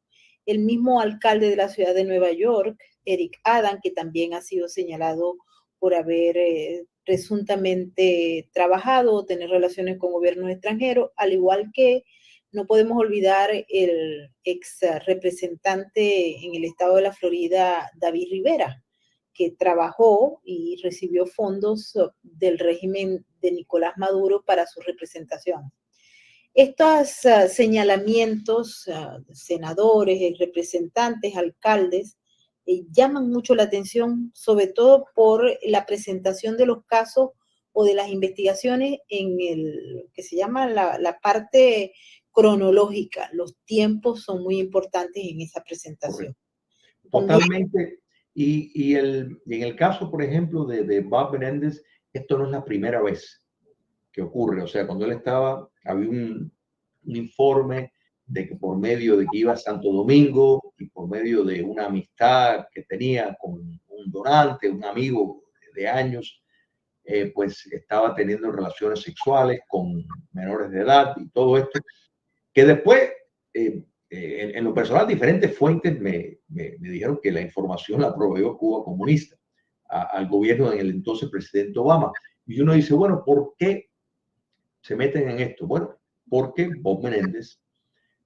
el mismo alcalde de la ciudad de Nueva York, Eric Adams, que también ha sido señalado por haber presuntamente trabajado o tener relaciones con gobiernos extranjeros, al igual que no podemos olvidar el ex representante en el estado de la Florida, David Rivera, que trabajó y recibió fondos del régimen de Nicolás Maduro para su representación. Estos señalamientos, senadores, representantes, alcaldes, llaman mucho la atención, sobre todo por la presentación de los casos o de las investigaciones en el que se llama la parte cronológica. Los tiempos son muy importantes en esa presentación. Totalmente. Y en el caso, por ejemplo, de Bob Menéndez, esto no es la primera vez que ocurre. O sea, cuando él estaba, había un informe de que por medio de que iba a Santo Domingo y por medio de una amistad que tenía con un donante, un amigo de años, pues estaba teniendo relaciones sexuales con menores de edad y todo esto, que después, en lo personal, diferentes fuentes me dijeron que la información la proveyó Cuba Comunista al gobierno del entonces presidente Obama. Y uno dice, bueno, ¿por qué se meten en esto? Bueno, porque Bob Menéndez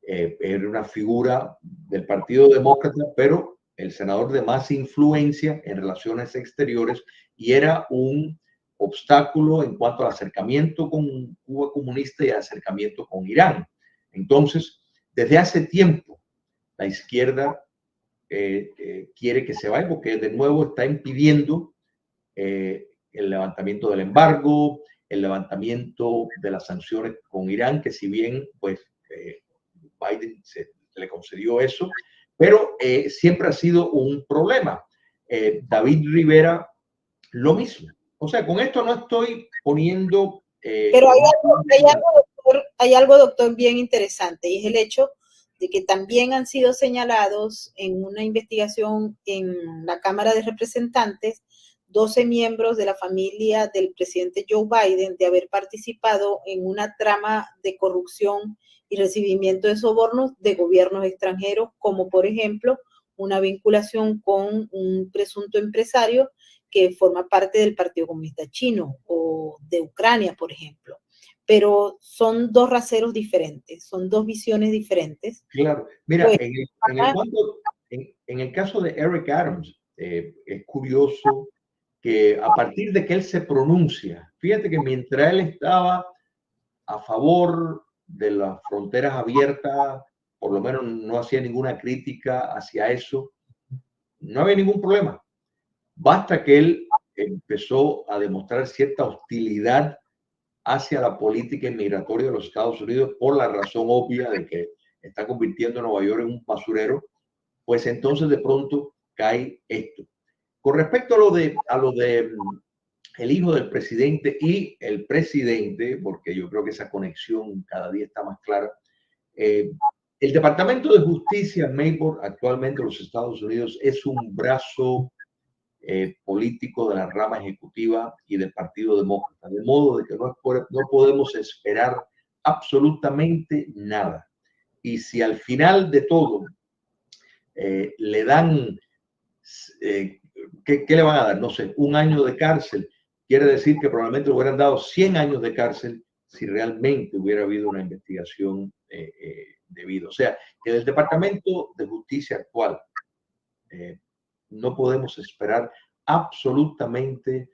era una figura del Partido Demócrata, pero el senador de más influencia en relaciones exteriores, y era un obstáculo en cuanto al acercamiento con Cuba Comunista y al acercamiento con Irán. Entonces, desde hace tiempo, la izquierda quiere que se vaya porque de nuevo está impidiendo el levantamiento del embargo, el levantamiento de las sanciones con Irán, que si bien pues Biden se le concedió eso, pero siempre ha sido un problema. David Rivera, lo mismo. O sea, con esto no estoy poniendo... pero hay algo, doctor, bien interesante, y es el hecho de que también han sido señalados en una investigación en la Cámara de Representantes 12 miembros de la familia del presidente Joe Biden de haber participado en una trama de corrupción y recibimiento de sobornos de gobiernos extranjeros, como por ejemplo una vinculación con un presunto empresario que forma parte del Partido Comunista Chino o de Ucrania, por ejemplo. Pero son dos raseros diferentes, son dos visiones diferentes. Claro, mira, pues, en el caso de Eric Adams, es curioso que a partir de que él se pronuncia, fíjate que mientras él estaba a favor de las fronteras abiertas, por lo menos no hacía ninguna crítica hacia eso, no había ningún problema. Basta que él empezó a demostrar cierta hostilidad hacia la política inmigratoria de los Estados Unidos por la razón obvia de que está convirtiendo a Nueva York en un basurero, pues entonces de pronto cae esto. Con respecto a lo de el hijo del presidente y el presidente, porque yo creo que esa conexión cada día está más clara, el Departamento de Justicia, Mayborn, actualmente en los Estados Unidos, es un brazo político de la rama ejecutiva y del Partido Demócrata, de modo de que no podemos esperar absolutamente nada. Y si al final de todo le dan, ¿qué le van a dar? No sé, 1 año de cárcel. Quiere decir que probablemente le hubieran dado 100 años de cárcel si realmente hubiera habido una investigación debida. O sea, que del Departamento de Justicia actual no podemos esperar absolutamente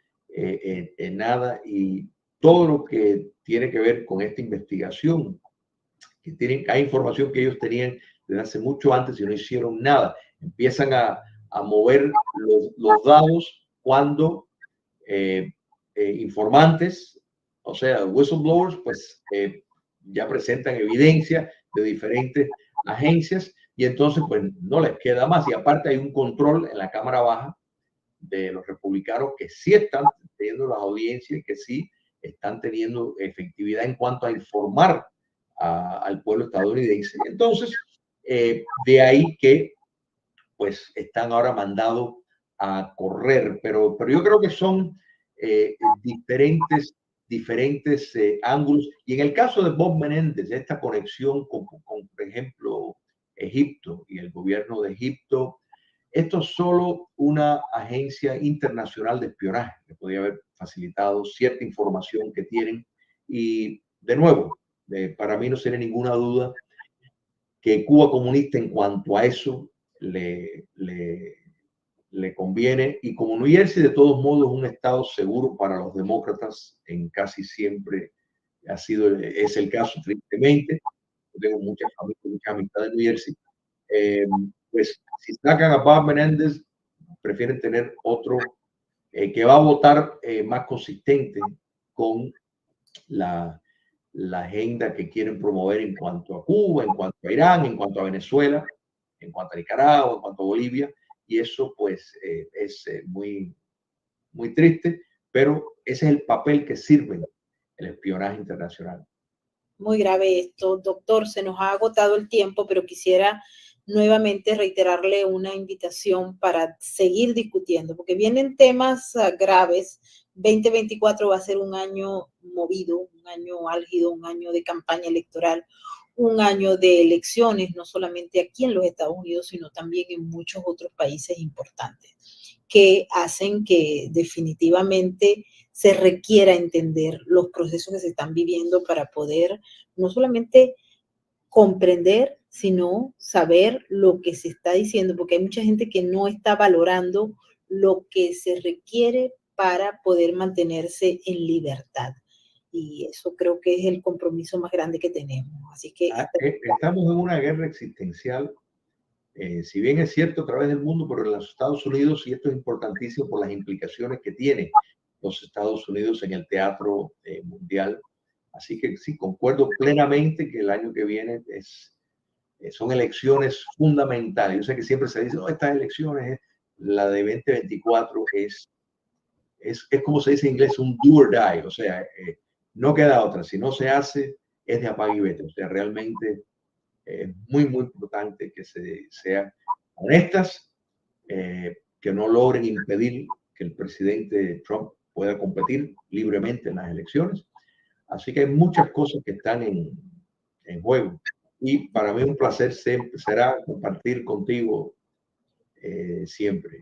nada, y todo lo que tiene que ver con esta investigación, hay información que ellos tenían desde hace mucho antes y no hicieron nada. Empiezan a mover los dados cuando informantes, o sea, whistleblowers, pues ya presentan evidencia de diferentes agencias, y entonces pues no les queda más. Y aparte hay un control en la Cámara Baja de los republicanos que sí están teniendo las audiencias y que sí están teniendo efectividad en cuanto a informar al pueblo estadounidense. Entonces, de ahí que pues están ahora mandados a correr, pero yo creo que son diferentes ángulos. Y en el caso de Bob Menéndez, esta conexión con, por ejemplo, Egipto y el gobierno de Egipto, esto es solo una agencia internacional de espionaje que podría haber facilitado cierta información que tienen. Y de nuevo, para mí no tiene ninguna duda que Cuba comunista en cuanto a eso le conviene, y como New Jersey de todos modos es un estado seguro para los demócratas, en casi siempre es el caso, tristemente. Tengo muchas familias, muchas amistades en New Jersey. Pues si sacan a Bob Menéndez, prefieren tener otro que va a votar más consistente con la agenda que quieren promover en cuanto a Cuba, en cuanto a Irán, en cuanto a Venezuela, en cuanto a Nicaragua, en cuanto a Bolivia. Y eso pues es muy, muy triste, pero ese es el papel que sirve el espionaje internacional. Muy grave esto, doctor. Se nos ha agotado el tiempo, pero quisiera nuevamente reiterarle una invitación para seguir discutiendo, porque vienen temas graves. 2024 va a ser un año movido, un año álgido, un año de campaña electoral, un año de elecciones, no solamente aquí en los Estados Unidos, sino también en muchos otros países importantes, que hacen que definitivamente se requiera entender los procesos que se están viviendo para poder no solamente comprender, sino saber lo que se está diciendo, porque hay mucha gente que no está valorando lo que se requiere para poder mantenerse en libertad. Y eso creo que es el compromiso más grande que tenemos. Así que estamos en una guerra existencial, si bien es cierto a través del mundo, pero en los Estados Unidos, y esto es importantísimo por las implicaciones que tiene los Estados Unidos en el teatro mundial. Así que sí, concuerdo plenamente que el año que viene son elecciones fundamentales. Yo sé que siempre se dice, no, estas elecciones, la de 2024 es como se dice en inglés, un do or die. O sea, no queda otra. Si no se hace, es de apague y vete. O sea, realmente es muy, muy importante que sean honestas, que no logren impedir que el presidente Trump pueda competir libremente en las elecciones. Así que hay muchas cosas que están en juego. Y para mí un placer será compartir contigo siempre.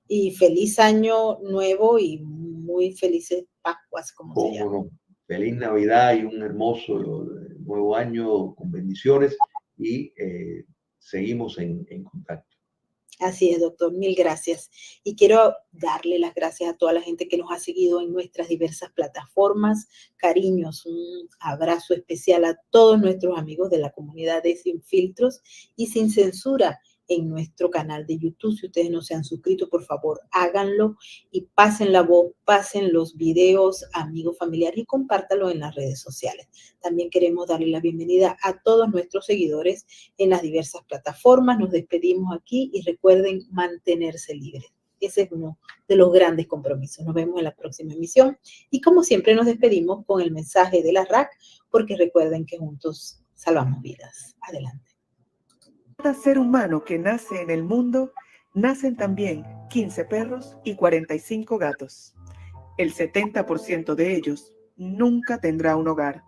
Y feliz año nuevo y muy felices Pascuas, como se llama. No. Feliz Navidad y un hermoso nuevo año con bendiciones, y seguimos en contacto. Así es, doctor, mil gracias. Y quiero darle las gracias a toda la gente que nos ha seguido en nuestras diversas plataformas. Cariños, un abrazo especial a todos nuestros amigos de la comunidad de Sin Filtros y Sin Censura en nuestro canal de YouTube. Si ustedes no se han suscrito, por favor, háganlo y pasen la voz, pasen los videos, amigos, familiares, y compártanlo en las redes sociales. También queremos darle la bienvenida a todos nuestros seguidores en las diversas plataformas. Nos despedimos aquí y recuerden mantenerse libres. Ese es uno de los grandes compromisos. Nos vemos en la próxima emisión. Y como siempre nos despedimos con el mensaje de la RAC, porque recuerden que juntos salvamos vidas. Adelante. Cada ser humano que nace en el mundo, nacen también 15 perros y 45 gatos. El 70% de ellos nunca tendrá un hogar.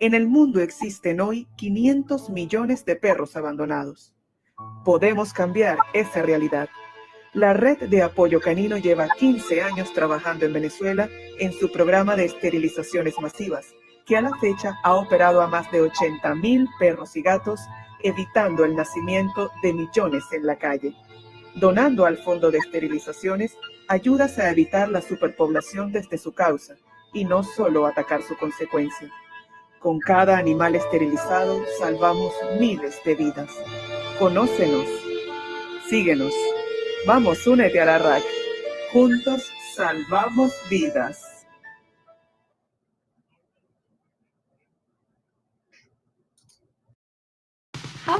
En el mundo existen hoy 500 millones de perros abandonados. Podemos cambiar esa realidad. La Red de Apoyo Canino lleva 15 años trabajando en Venezuela en su programa de esterilizaciones masivas, que a la fecha ha operado a más de 80.000 perros y gatos, evitando el nacimiento de millones en la calle. Donando al Fondo de Esterilizaciones, ayudas a evitar la superpoblación desde su causa y no solo atacar su consecuencia. Con cada animal esterilizado salvamos miles de vidas. Conócenos. Síguenos. Vamos, únete a la RAC. Juntos salvamos vidas.